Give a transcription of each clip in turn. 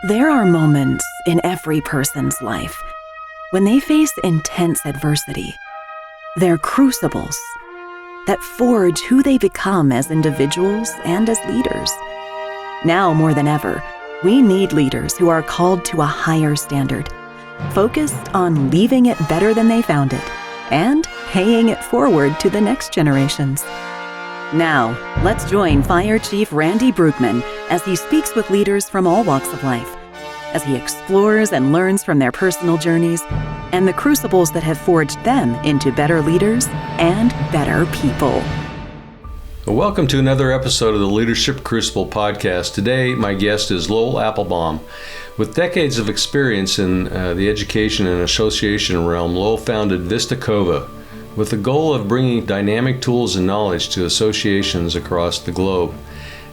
There are moments in every person's life when they face intense adversity. They're crucibles that forge who they become as individuals and as leaders. Now more than ever, we need leaders who are called to a higher standard, focused on leaving it better than they found it, and paying it forward to the next generations. Now, let's join Fire Chief Randy Brugman as he speaks with leaders from all walks of life, as he explores and learns from their personal journeys and the crucibles that have forged them into better leaders and better people. Well, welcome to another episode of the Leadership Crucible podcast. Today, my guest is Lowell Aplebaum. With decades of experience in the education and association realm, Lowell founded Vista Cova with the goal of bringing dynamic tools and knowledge to associations across the globe.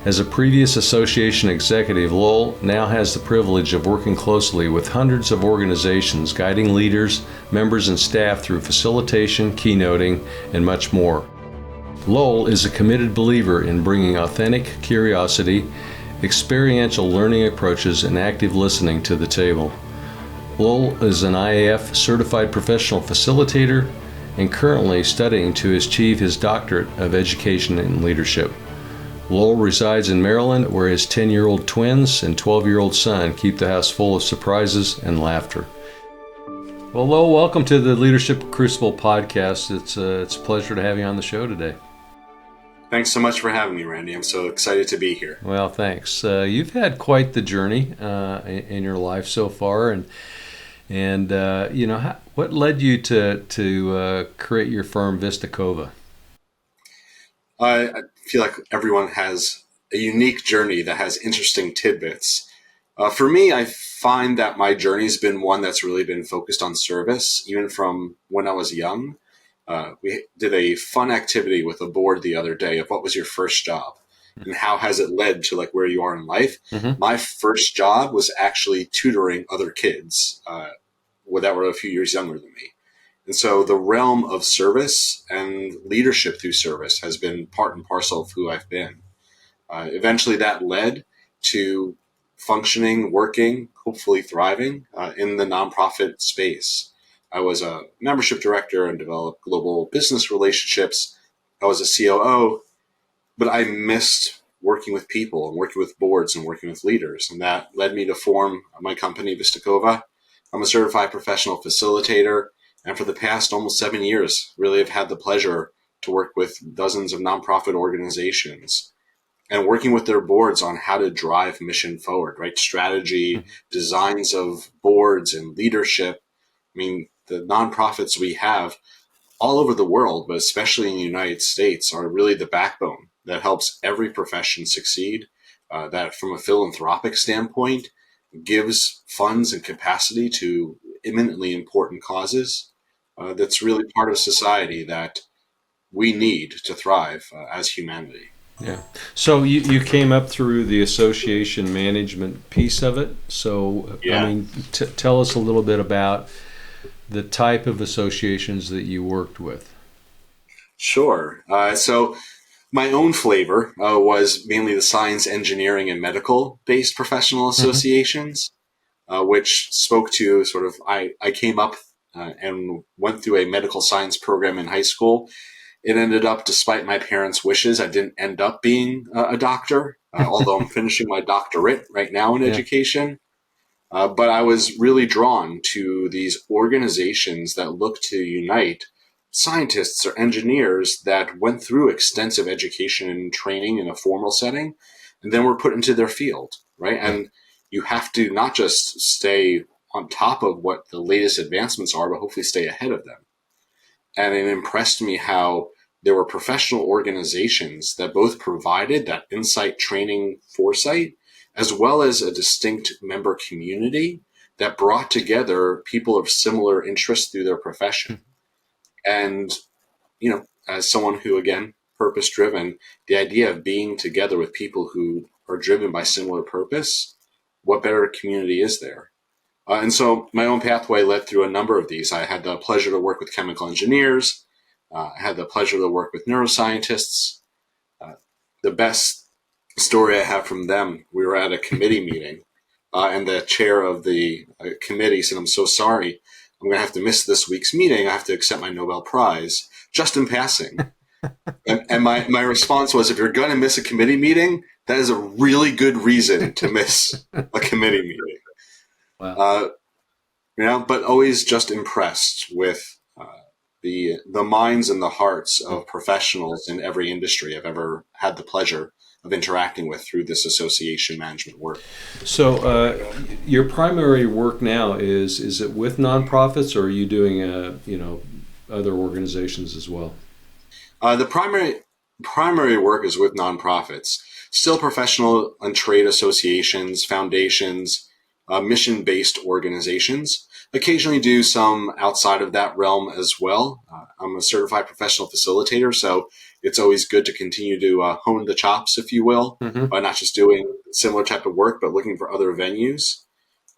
As a previous association executive, Lowell now has the privilege of working closely with hundreds of organizations, guiding leaders, members, and staff through facilitation, keynoting, and much more. Lowell is a committed believer in bringing authentic curiosity, experiential learning approaches, and active listening to the table. Lowell is an IAF certified professional facilitator and currently studying to achieve his doctorate of education and leadership. Lowell resides in Maryland, where his 10-year-old twins and 12-year-old son keep the house full of surprises and laughter. Well, Lowell, welcome to the Leadership Crucible podcast. It's a pleasure to have you on the show today. Thanks so much for having me, Randy. I'm so excited to be here. Well, thanks. You've had quite the journey in your life so far, and what led you to create your firm, Vista Cova? I feel like everyone has a unique journey that has interesting tidbits. For me, I find that my journey's been one that's really been focused on service, even from when I was young. We did a fun activity with a board the other day of what was your first job and how has it led to like where you are in life. Mm-hmm. My first job was actually tutoring other kids that were a few years younger than me. And so the realm of service and leadership through service has been part and parcel of who I've been. Eventually that led to functioning, working, hopefully thriving in the nonprofit space. I was a membership director and developed global business relationships. I was a COO, but I missed working with people and working with boards and working with leaders. And that led me to form my company, Vista Cova. I'm a certified professional facilitator. And for the past almost 7 years, really have had the pleasure to work with dozens of nonprofit organizations and working with their boards on how to drive mission forward, right? Strategy, designs of boards and leadership. I mean, the nonprofits we have all over the world, but especially in the United States, are really the backbone that helps every profession succeed, that from a philanthropic standpoint gives funds and capacity to eminently important causes. That's really part of society that we need to thrive as humanity. Yeah. So you came up through the association management piece of it. So, yeah. I mean, tell us a little bit about the type of associations that you worked with. Sure. So my own flavor was mainly the science, engineering, and medical-based professional associations, which spoke to sort of, I came up and went through a medical science program in high school. It ended up, despite my parents' wishes, I didn't end up being a doctor, although I'm finishing my doctorate right now in education. But I was really drawn to these organizations that look to unite scientists or engineers that went through extensive education and training in a formal setting, and then were put into their field, right? And you have to not just stay on top of what the latest advancements are, but hopefully stay ahead of them. And it impressed me how there were professional organizations that both provided that insight, training, foresight, as well as a distinct member community that brought together people of similar interests through their profession. And, you know, as someone who, again, purpose-driven, the idea of being together with people who are driven by similar purpose, what better community is there? And so my own pathway led through a number of these. I had the pleasure to work with chemical engineers. I had the pleasure to work with neuroscientists. The best story I have from them, we were at a committee meeting and the chair of the committee said, "I'm so sorry. I'm going to have to miss this week's meeting. I have to accept my Nobel Prize," just in passing. And my response was, if you're going to miss a committee meeting, that is a really good reason to miss a committee meeting. Wow. But always just impressed with the minds and the hearts of professionals in every industry I've ever had the pleasure of interacting with through this association management work. So your primary work now is it with nonprofits, or are you doing other organizations as well? The primary work is with nonprofits, still professional and trade associations, foundations, mission-based organizations. Occasionally do some outside of that realm as well. I'm a certified professional facilitator, so it's always good to continue to hone the chops, if you will, by not just doing similar type of work, but looking for other venues.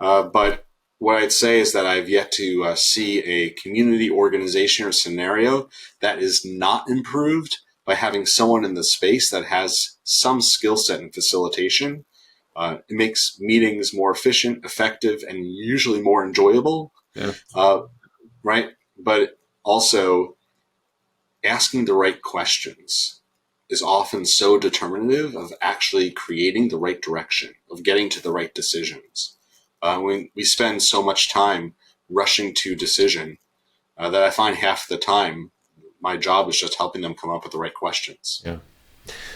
But what I'd say is that I've yet to see a community organization or scenario that is not improved by having someone in the space that has some skill set in facilitation. It makes meetings more efficient, effective, and usually more enjoyable. Yeah. Right? But also, asking the right questions is often so determinative of actually creating the right direction, of getting to the right decisions. We spend so much time rushing to decision that I find half the time my job is just helping them come up with the right questions. Yeah.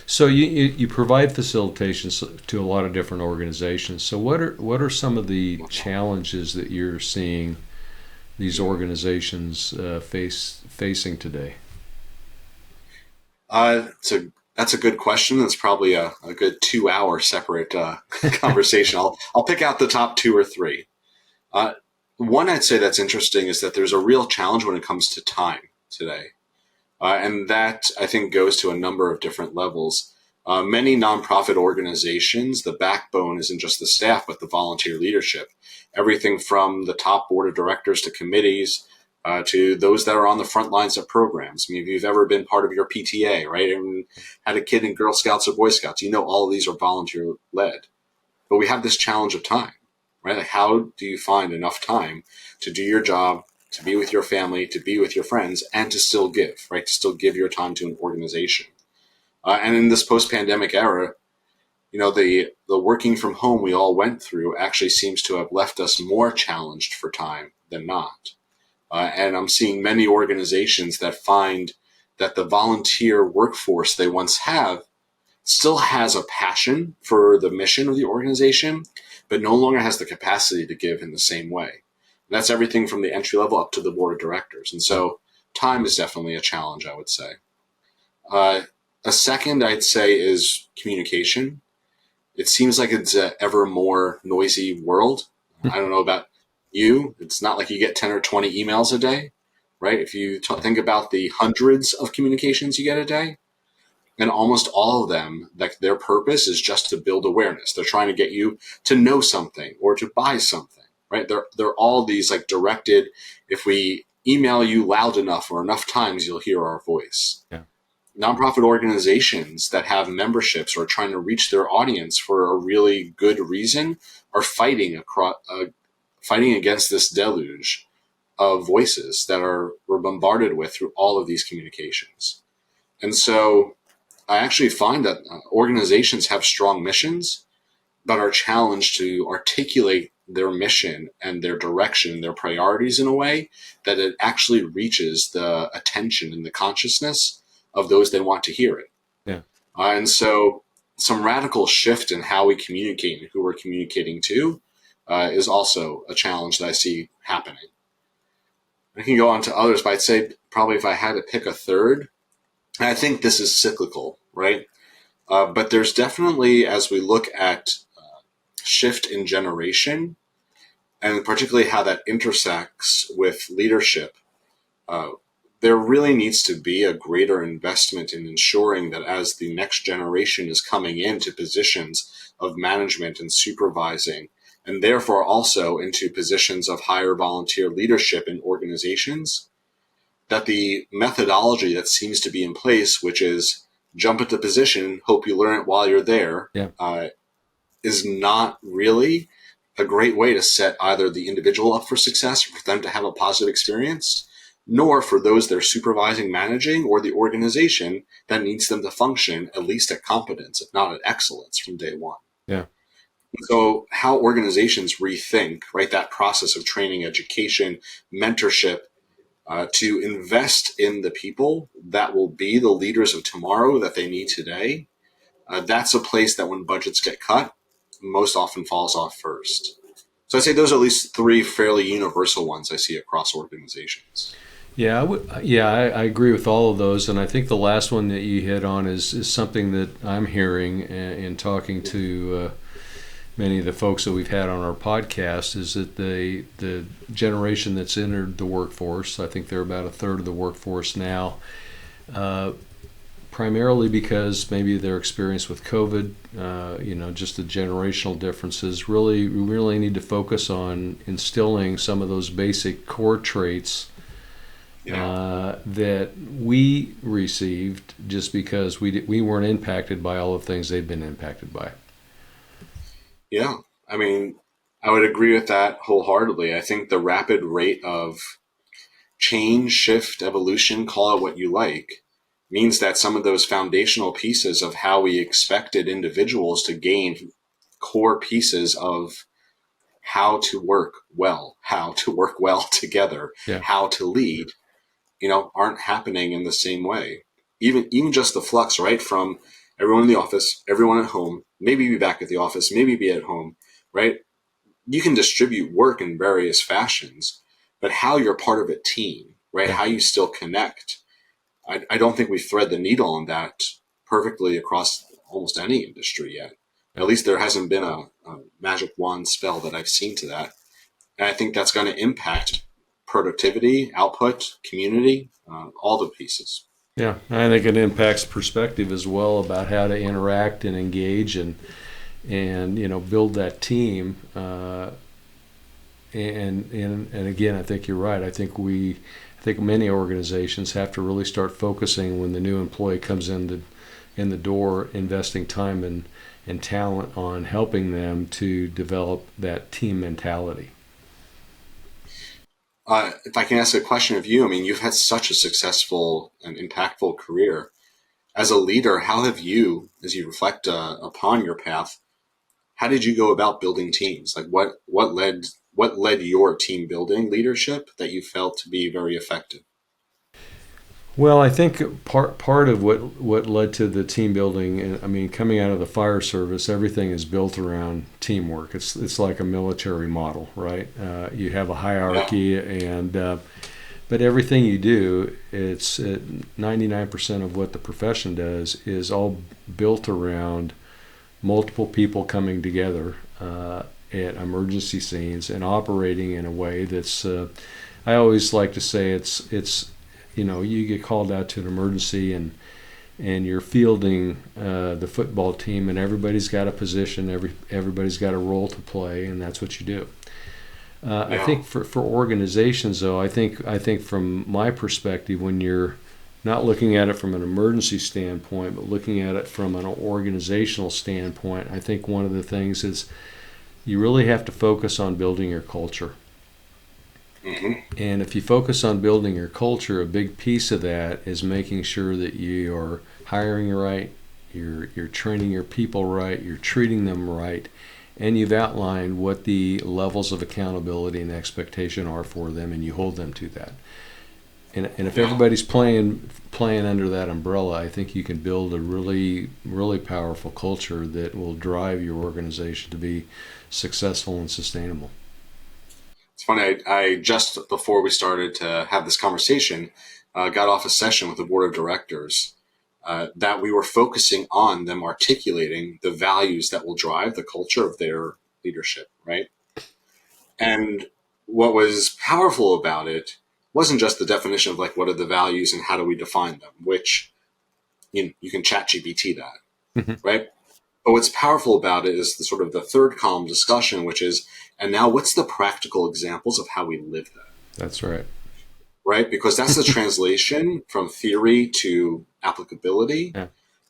So you provide facilitations to a lot of different organizations. So what are some of the challenges that you're seeing these organizations facing today? That's a good question. That's probably a good 2-hour separate conversation. I'll pick out the top 2 or 3. One I'd say that's interesting is that there's a real challenge when it comes to time today. And that, I think, goes to a number of different levels. Many nonprofit organizations, the backbone isn't just the staff, but the volunteer leadership. Everything from the top board of directors to committees to those that are on the front lines of programs. I mean, if you've ever been part of your PTA, right, and had a kid in Girl Scouts or Boy Scouts, you know all of these are volunteer-led. But we have this challenge of time, right? Like, how do you find enough time to do your job, to be with your family, to be with your friends, and to still give, right? To still give your time to an organization. And in this post-pandemic era, the working from home we all went through actually seems to have left us more challenged for time than not. And I'm seeing many organizations that find that the volunteer workforce they once have still has a passion for the mission of the organization, but no longer has the capacity to give in the same way. And that's everything from the entry level up to the board of directors. And so time is definitely a challenge, I would say. A second, I'd say, is communication. It seems like it's an ever more noisy world. I don't know about you. It's not like you get 10 or 20 emails a day, right? If you think about the hundreds of communications you get a day, and almost all of them, like, their purpose is just to build awareness. They're trying to get you to know something or to buy something, right? They're all these like directed, if we email you loud enough or enough times, you'll hear our voice. Yeah. Nonprofit organizations that have memberships or are trying to reach their audience for a really good reason are fighting against this deluge of voices that we're bombarded with through all of these communications. And so I actually find that organizations have strong missions, but are challenged to articulate their mission and their direction, their priorities in a way that it actually reaches the attention and the consciousness of those that want to hear it. Yeah. And so some radical shift in how we communicate and who we're communicating to is also a challenge that I see happening. I can go on to others, but I'd say probably if I had to pick a third, and I think this is cyclical, right? But there's definitely, as we look at shift in generation, and particularly how that intersects with leadership, there really needs to be a greater investment in ensuring that as the next generation is coming into positions of management and supervising, and therefore also into positions of higher volunteer leadership in organizations, that the methodology that seems to be in place, which is jump into position, hope you learn it while you're there, Yeah. is not really a great way to set either the individual up for success, or for them to have a positive experience, nor for those they're supervising, managing, or the organization that needs them to function at least at competence, if not at excellence from day one. Yeah. So how organizations rethink, right, that process of training, education, mentorship, to invest in the people that will be the leaders of tomorrow that they need today, that's a place that when budgets get cut, most often falls off first. So I'd say those are at least three fairly universal ones I see across organizations. Yeah, I agree with all of those, and I think the last one that you hit on is something that I'm hearing in talking to many of the folks that we've had on our podcast, is that the generation that's entered the workforce, I think they're about a third of the workforce now, primarily because maybe their experience with COVID, just the generational differences. We really need to focus on instilling some of those basic core traits that we received just because we weren't impacted by all the things they've been impacted by. Yeah, I mean, I would agree with that wholeheartedly. I think the rapid rate of change, shift, evolution, call it what you like, means that some of those foundational pieces of how we expected individuals to gain core pieces of how to work well together, Yeah. how to lead, aren't happening in the same way. Even just the flux, right, from everyone in the office, everyone at home, maybe be back at the office, maybe be at home, right? You can distribute work in various fashions, but how you're part of a team, right? Yeah. How you still connect. I don't think we thread the needle on that perfectly across almost any industry yet. At least there hasn't been a magic wand spell that I've seen to that. And I think that's going to impact productivity, output, community, all the pieces. Yeah, I think it impacts perspective as well about how to interact and engage and build that team. And again, I think you're right. I think many organizations have to really start focusing when the new employee comes in the door, investing time and talent on helping them to develop that team mentality. If I can ask a question of you, I mean, you've had such a successful and impactful career. As a leader, how have you, as you reflect upon your path, how did you go about building teams? Like what led your team building leadership that you felt to be very effective? Well, I think part of what led to the team building, I mean, coming out of the fire service, everything is built around teamwork. It's like a military model, right? You have a hierarchy, but everything you do, it's 99% of what the profession does is all built around multiple people coming together at emergency scenes and operating in a way that's. I always like to say it's. You get called out to an emergency and you're fielding the football team, and everybody's got a position, everybody's got a role to play, and that's what you do. I think for organizations, though, I think from my perspective, when you're not looking at it from an emergency standpoint, but looking at it from an organizational standpoint, I think one of the things is you really have to focus on building your culture. Mm-hmm. And if you focus on building your culture, a big piece of that is making sure that you are hiring right, you're training your people right, you're treating them right, and you've outlined what the levels of accountability and expectation are for them, and you hold them to that. And if everybody's playing under that umbrella, I think you can build a really, really powerful culture that will drive your organization to be successful and sustainable. It's funny, I just before we started to have this conversation, got off a session with the board of directors that we were focusing on them articulating the values that will drive the culture of their leadership, right? And what was powerful about it wasn't just the definition of like what are the values and how do we define them, which you can chat GPT that, right? But what's powerful about it is the sort of the third column discussion, which is, and now what's the practical examples of how we live that? That's right. Right? Because that's the translation from theory to applicability. Yeah.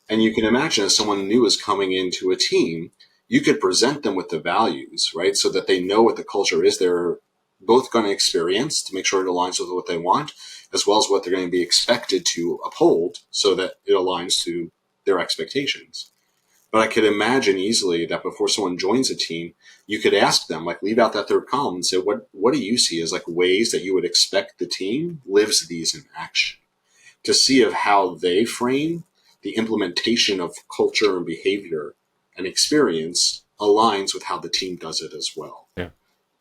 And you can imagine if someone new is coming into a team, you could present them with the values, right? So that they know what the culture is they're both going to experience to make sure it aligns with what they want, as well as what they're going to be expected to uphold so that it aligns to their expectations. But I could imagine easily that before someone joins a team, you could ask them, like, leave out that third column and say, what do you see as like ways that you would expect the team lives these in action, to see of how they frame the implementation of culture and behavior and experience aligns with how the team does it as well. Yeah.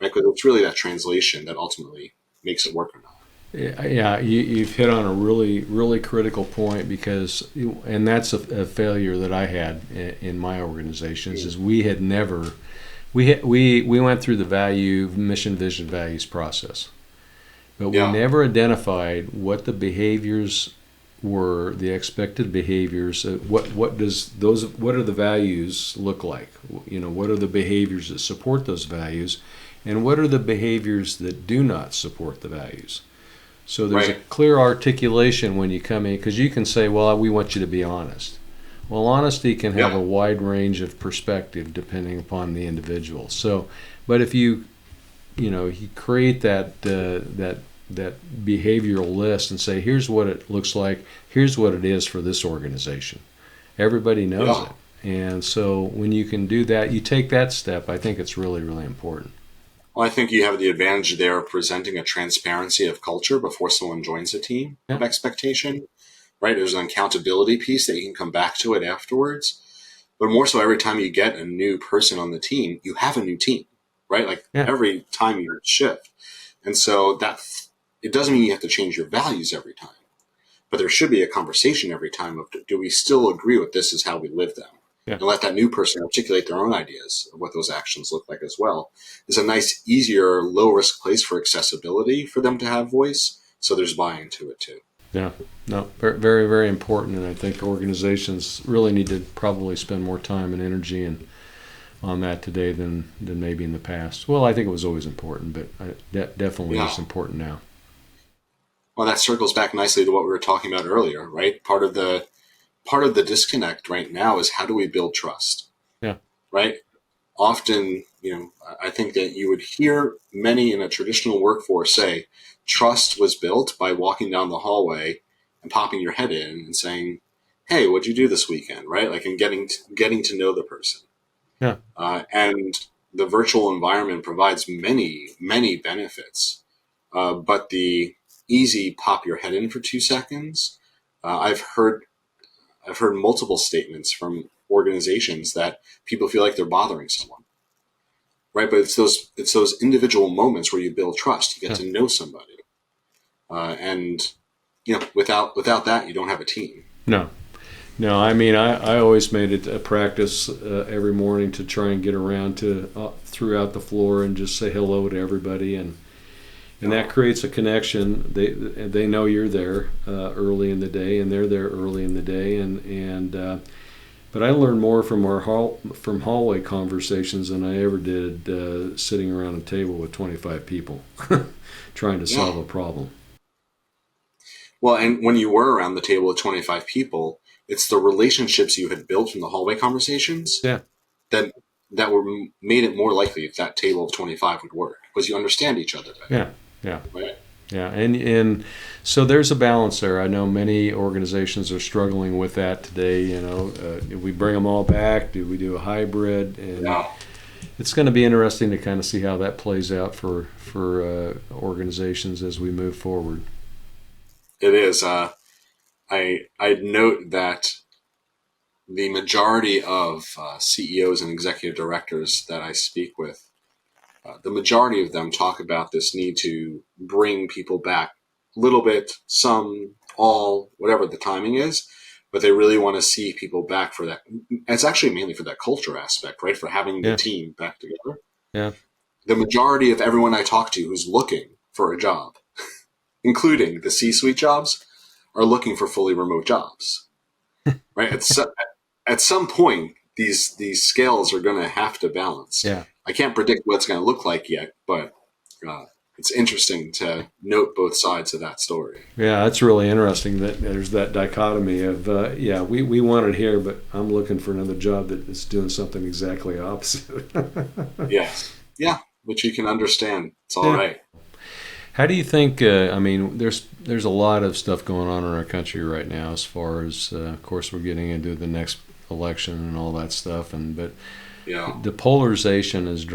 Right? Because it's really that translation that ultimately makes it work or not. Yeah, you've hit on a really, really critical point, because, and that's a failure that I had in my organizations, is we had never, we went through the value, mission, vision, values process, but we never identified what the behaviors were, the expected behaviors. What are the values look like? What are the behaviors that support those values, and what are the behaviors that do not support the values? So there's a clear articulation when you come in, because you can say, well, we want you to be honest. Well, honesty can have a wide range of perspective depending upon the individual. So, but if you create that behavioral list and say, here's what it looks like, here's what it is for this organization, everybody knows it. And so when you can do that, you take that step, I think it's really, really important. Well, I think you have the advantage there of presenting a transparency of culture before someone joins a team of expectation, right? There's an accountability piece that you can come back to it afterwards. But more so, every time you get a new person on the team, you have a new team, right? Like every time you shift. And so it doesn't mean you have to change your values every time, but there should be a conversation every time of, do we still agree with this is how we live them? And let that new person articulate their own ideas of what those actions look like as well. It's a nice, easier, low-risk place for accessibility for them to have voice, so there's buy-in to it too. Yeah, no, very, very important, and I think organizations really need to probably spend more time and energy on that today than maybe in the past. Well, I think it was always important, but that definitely is important now. Well, that circles back nicely to what we were talking about earlier, right? Part of the disconnect right now is, how do we build trust? Yeah. Right? Often, I think that you would hear many in a traditional workforce say, trust was built by walking down the hallway and popping your head in and saying, hey, what'd you do this weekend? Right? Like, and getting to know the person. Yeah. And the virtual environment provides many, many benefits. But the easy pop your head in for 2 seconds, I've heard multiple statements from organizations that people feel like they're bothering someone, right? But it's those individual moments where you build trust. You get to know somebody, and without that, you don't have a team. No. I mean, I always made it a practice every morning to try and get around to throughout the floor and just say hello to everybody, and that creates a connection. They know you're there early in the day, and they're there early in the day, but I learned more from hallway conversations than I ever did sitting around a table with 25 people trying to solve a problem. Well, and when you were around the table with 25 people, it's the relationships you had built from the hallway conversations that made it more likely that table of 25 would work, because you understand each other better. Yeah. Right? Yeah, and so there's a balance there. I know many organizations are struggling with that today. Do we bring them all back? Do we do a hybrid? And it's going to be interesting to kind of see how that plays out for organizations as we move forward. It is. I'd note that the majority of CEOs and executive directors that I speak with, the majority of them talk about this need to bring people back a little bit, some, all, whatever the timing is, but they really want to see people back for that. It's actually mainly for that culture aspect, right? For having the team back together. Yeah. The majority of everyone I talk to who's looking for a job, including the C-suite jobs, are looking for fully remote jobs, right? At some point, these scales are going to have to balance. Yeah. I can't predict what it's going to look like yet, but it's interesting to note both sides of that story. Yeah, that's really interesting that there's that dichotomy of, we want it here, but I'm looking for another job that is doing something exactly opposite. Yes. Yeah, which you can understand. It's all Yeah. right. How do you think, there's a lot of stuff going on in our country right now as far as, of course, we're getting into the next election and all that stuff, but Yeah. the polarization has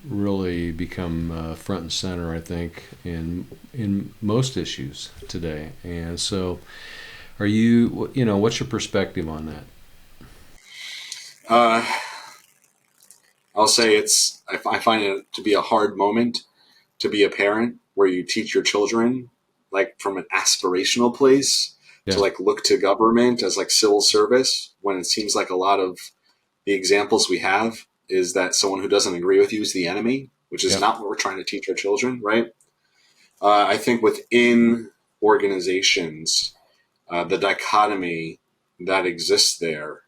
really become front and center, I think, in most issues today. And so, what's your perspective on that? I'll say I find it to be a hard moment to be a parent where you teach your children like from an aspirational place to Yeah. like look to government as like civil service, when it seems like a lot of the examples we have is that someone who doesn't agree with you is the enemy, which is Yep. not what we're trying to teach our children, right? I think within organizations, the dichotomy that exists there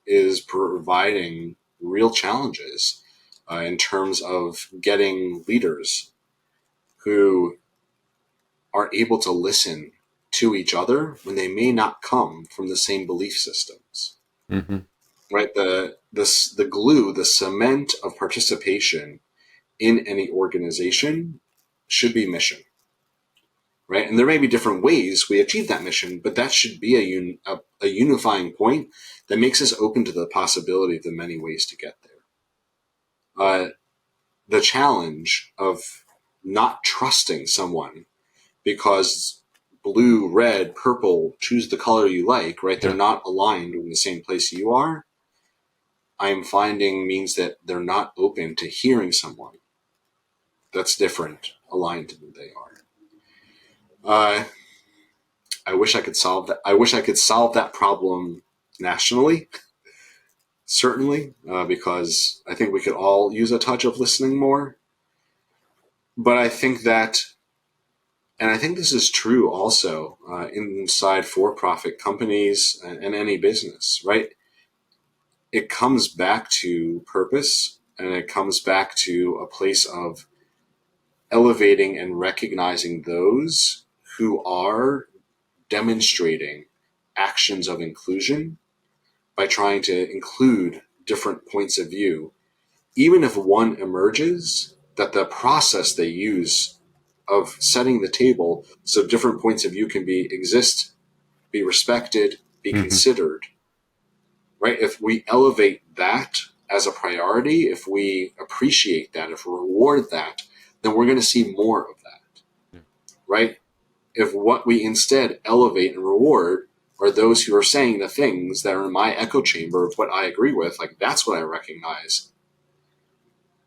is providing real challenges in terms of getting leaders who are able to listen to each other when they may not come from the same belief systems. Mm-hmm. Right? The glue, the cement of participation in any organization should be mission. Right? And there may be different ways we achieve that mission, but that should be a unifying point that makes us open to the possibility of the many ways to get there. The challenge of not trusting someone because blue, red, purple, choose the color you like, right? They're not aligned in the same place you are. I'm finding means that they're not open to hearing someone that's different, aligned than they are. I wish I could solve that. I wish I could solve that problem nationally, certainly, because I think we could all use a touch of listening more. But I think that, and I think this is true also inside for-profit companies and any business, right? It comes back to purpose, and it comes back to a place of elevating and recognizing those who are demonstrating actions of inclusion by trying to include different points of view, even if one emerges, that the process they use of setting the table so different points of view can exist, be respected, be Mm-hmm. considered, right? If we elevate that as a priority, if we appreciate that, if we reward that, then we're going to see more of that, right? If what we instead elevate and reward are those who are saying the things that are in my echo chamber of what I agree with, like that's what I recognize,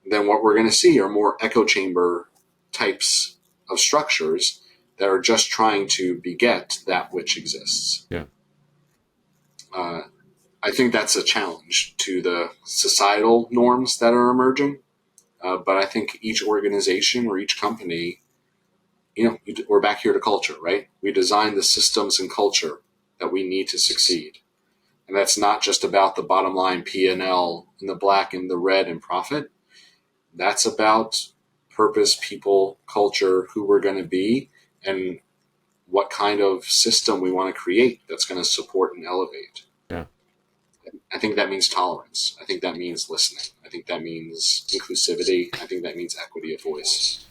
then what we're going to see are more echo chamber types of structures that are just trying to beget that which exists. Yeah. I think that's a challenge to the societal norms that are emerging. But I think each organization or each company, we're back here to culture, right? We design the systems and culture that we need to succeed. And that's not just about the bottom line P&L and the black and the red and profit. That's about purpose, people, culture, who we're going to be, and what kind of system we want to create that's going to support and elevate. Yeah. I think that means tolerance. I think that means listening. I think that means inclusivity. I think that means equity of voice.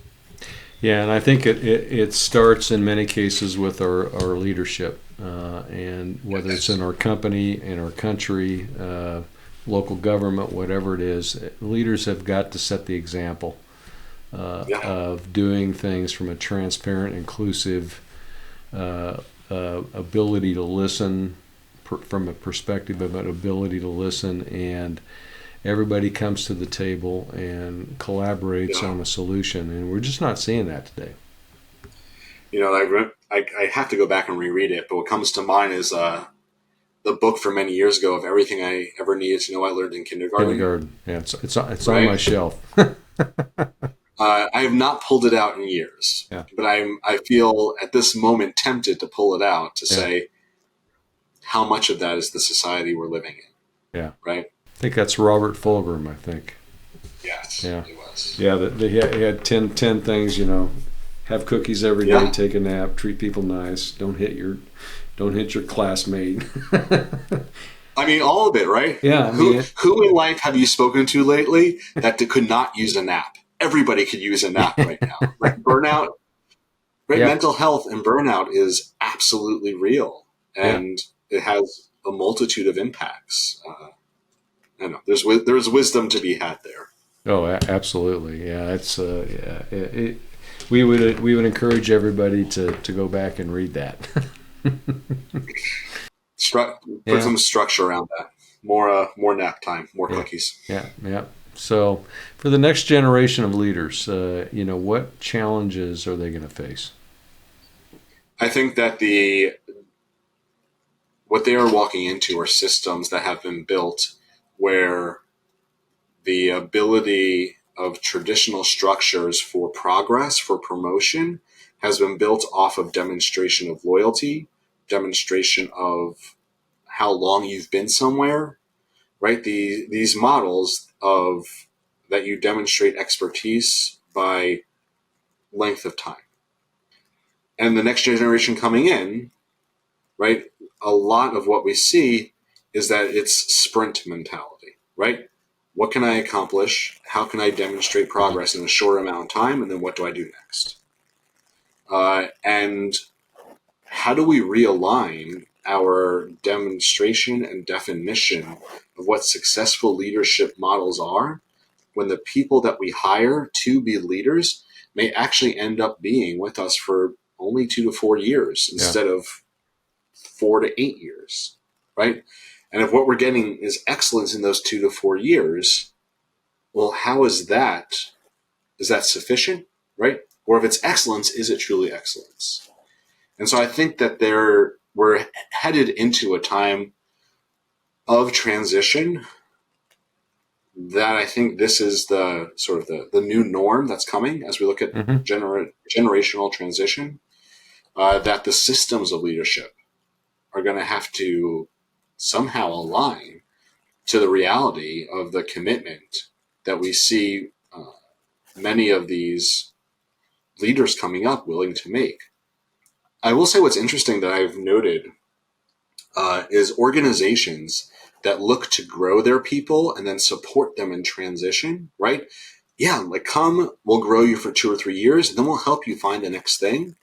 Yeah, and I think it starts in many cases with our leadership, and whether it's in our company, in our country, local government, whatever it is, leaders have got to set the example of doing things from a transparent, inclusive ability to listen, from a perspective of an ability to listen, and everybody comes to the table and collaborates on a solution, and we're just not seeing that today. I have to go back and reread it, but what comes to mind is the book from many years ago of everything I ever needed to know I learned in kindergarten. Yeah, it's on my shelf. I have not pulled it out in years, but I feel at this moment tempted to pull it out to say how much of that is the society we're living in. Yeah. Right? I think that's Robert Fulghum, I think. Yes. Yeah. It was. was. Yeah, he had 10 things, have cookies every day, take a nap, treat people nice, don't hit your classmate. I mean, all of it, right? Yeah. Who in life have you spoken to lately that could not use a nap? Everybody could use a nap right now. Like burnout, right? Yeah. Mental health and burnout is absolutely real, Yeah. and it has a multitude of impacts. I know there's wisdom to be had there. Oh, absolutely. Yeah, it's we would encourage everybody to go back and read that. Put some structure around that. More nap time, more cookies. Yeah. So, for the next generation of leaders, what challenges are they going to face? I think that what they are walking into are systems that have been built where the ability of traditional structures for progress, for promotion, has been built off of demonstration of loyalty, demonstration of how long you've been somewhere, right? These models of that you demonstrate expertise by length of time. And the next generation coming in, right? A lot of what we see is that it's sprint mentality, right? What can I accomplish? How can I demonstrate progress in a short amount of time? And then what do I do next? And how do we realign our demonstration and definition of what successful leadership models are when the people that we hire to be leaders may actually end up being with us for only 2 to 4 years instead of 4 to 8 years, right? And if what we're getting is excellence in those 2 to 4 years, well, how is that? Is that sufficient, right? Or if it's excellence, is it truly excellence? And so I think that we're headed into a time of transition that I think this is the sort of the new norm that's coming as we look at generational transition, that the systems of leadership are going to have to somehow align to the reality of the commitment that we see many of these leaders coming up willing to make. I will say what's interesting that I've noted is organizations that look to grow their people and then support them in transition, right? Yeah, like we'll grow you for 2 or 3 years, and then we'll help you find the next thing.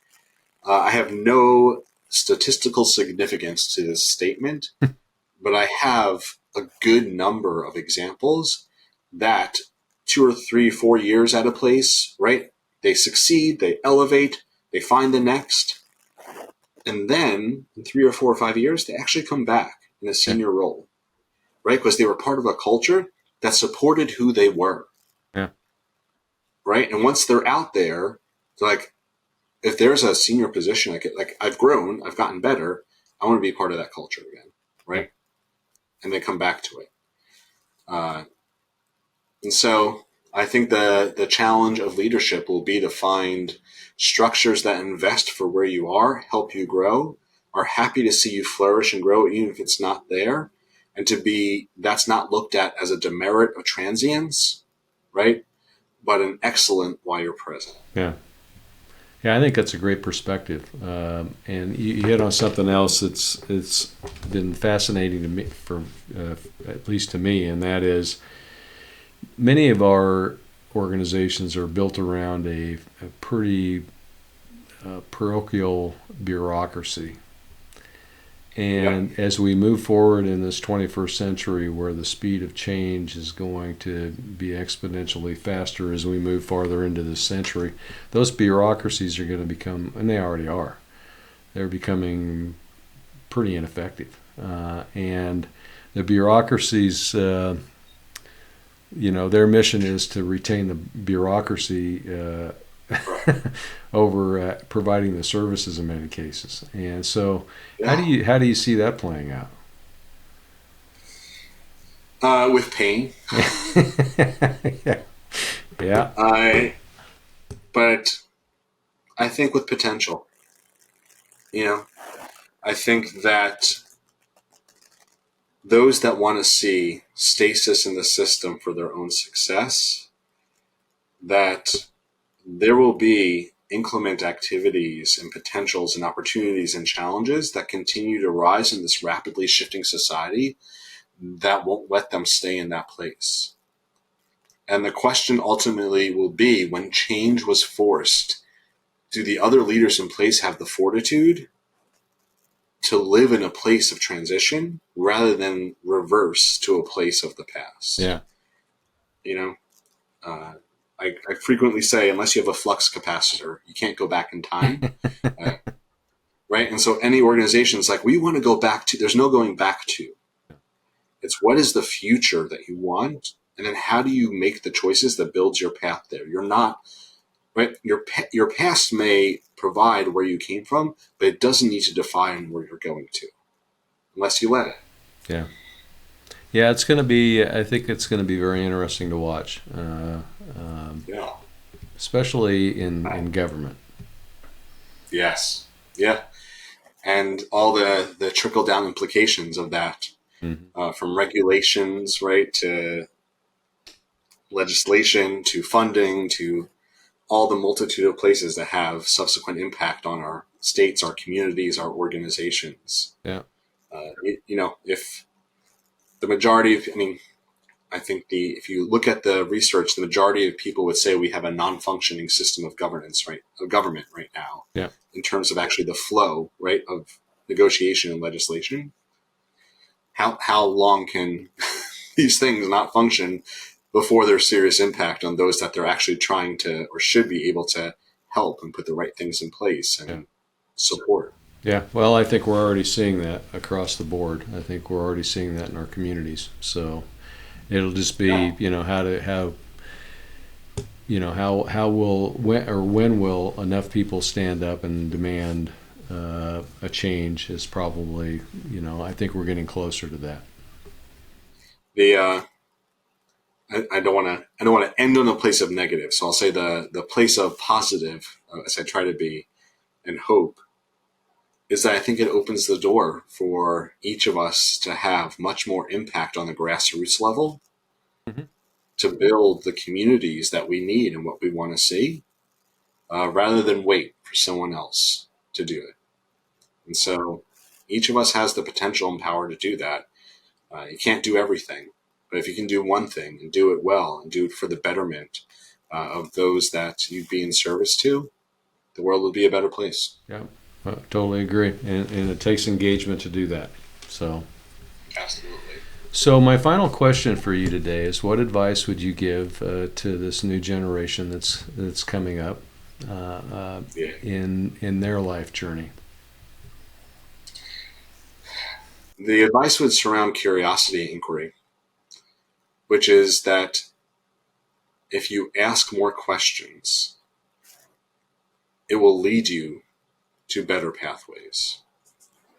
I have no statistical significance to this statement, but I have a good number of examples that 2 or 3, 4 years at a place, right? They succeed, they elevate, they find the next. And then in 3 or 4 or 5 years, they actually come back in a senior role, right? Because they were part of a culture that supported who they were. Yeah. Right. And once they're out there, it's like, if there's a senior position, like I've grown, I've gotten better, I want to be part of that culture again. Right. And they come back to it. And so I think the challenge of leadership will be to find structures that invest for where you are, help you grow, are happy to see you flourish and grow, even if it's not there. And that's not looked at as a demerit of transience, right? But an excellent while you're present. Yeah. Yeah, I think that's a great perspective. And you hit on something else it's been fascinating to me, at least to me, and that is many of our organizations are built around a pretty parochial bureaucracy. And as we move forward in this 21st century, where the speed of change is going to be exponentially faster as we move farther into this century, those bureaucracies are going to become, and they already are, they're becoming pretty ineffective. And the bureaucracies, their mission is to retain the bureaucracy over providing the services in many cases. And so how do you see that playing out? With pain. Yeah. But I think with potential. I think that those that want to see stasis in the system for their own success that there will be inclement activities and potentials and opportunities and challenges that continue to rise in this rapidly shifting society that won't let them stay in that place. And the question ultimately will be, when change was forced, do the other leaders in place have the fortitude to live in a place of transition rather than reverse to a place of the past? Yeah. I frequently say, unless you have a flux capacitor, you can't go back in time. Right? And so any organization is like, we want to go back to, there's no going back to. It's what is the future that you want? And then how do you make the choices that builds your path there? You're not, right? Your past may provide where you came from, but it doesn't need to define where you're going to, unless you let it. Yeah. Yeah, it's going to be, I think it's going to be very interesting to watch, especially in government. Yes. Yeah. And all the trickle-down implications of that, from regulations, right, to legislation, to funding, to all the multitude of places that have subsequent impact on our states, our communities, our organizations. Yeah. If the majority of, I think if you look at the research, the majority of people would say we have a non-functioning system of government right now. Yeah. In terms of actually the flow, right, of negotiation and legislation. How long can these things not function before there's serious impact on those that they're actually trying to, or should be able to help and put the right things in place and support? Yeah, well, I think we're already seeing that across the board. I think we're already seeing that in our communities. So it'll just be, when will enough people stand up and demand a change is probably, I think we're getting closer to that. I don't want to end on a place of negative, so I'll say the place of positive, as I try to be, and hope, is that I think it opens the door for each of us to have much more impact on the grassroots level, to build the communities that we need and what we want to see, rather than wait for someone else to do it. And so each of us has the potential and power to do that. You can't do everything, but if you can do one thing and do it well and do it for the betterment of those that you'd be in service to, the world will be a better place. Yeah, I totally agree. And it takes engagement to do that. So, absolutely. So my final question for you today is, what advice would you give to this new generation that's coming up in their life journey? The advice would surround curiosity and inquiry, which is that if you ask more questions, it will lead you to better pathways,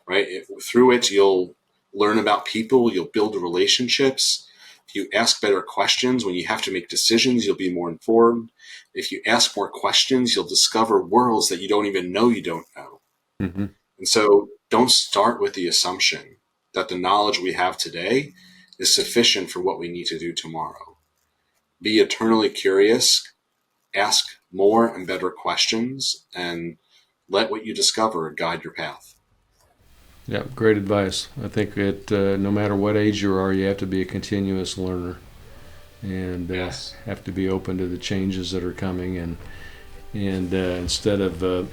right? Through it, you'll learn about people, you'll build relationships. If you ask better questions, when you have to make decisions, you'll be more informed. If you ask more questions, you'll discover worlds that you don't even know you don't know. Mm-hmm. And so don't start with the assumption that the knowledge we have today is sufficient for what we need to do tomorrow. Be eternally curious, ask more and better questions, and let what you discover guide your path. Yeah, great advice. I think that no matter what age you are, you have to be a continuous learner, and have to be open to the changes that are coming, and instead of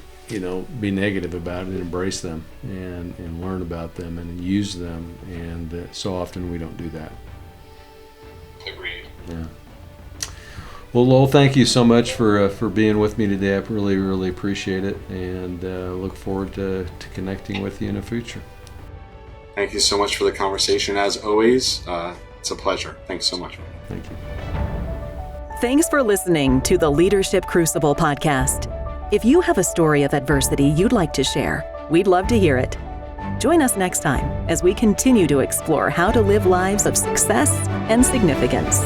be negative about it, embrace them and learn about them and use them. And so often we don't do that. Agreed. Yeah. Well, Lowell, thank you so much for being with me today. I really, really appreciate it, and look forward to connecting with you in the future. Thank you so much for the conversation. As always, it's a pleasure. Thanks so much. Thank you. Thanks for listening to the Leadership Crucible podcast. If you have a story of adversity you'd like to share, we'd love to hear it. Join us next time as we continue to explore how to live lives of success and significance.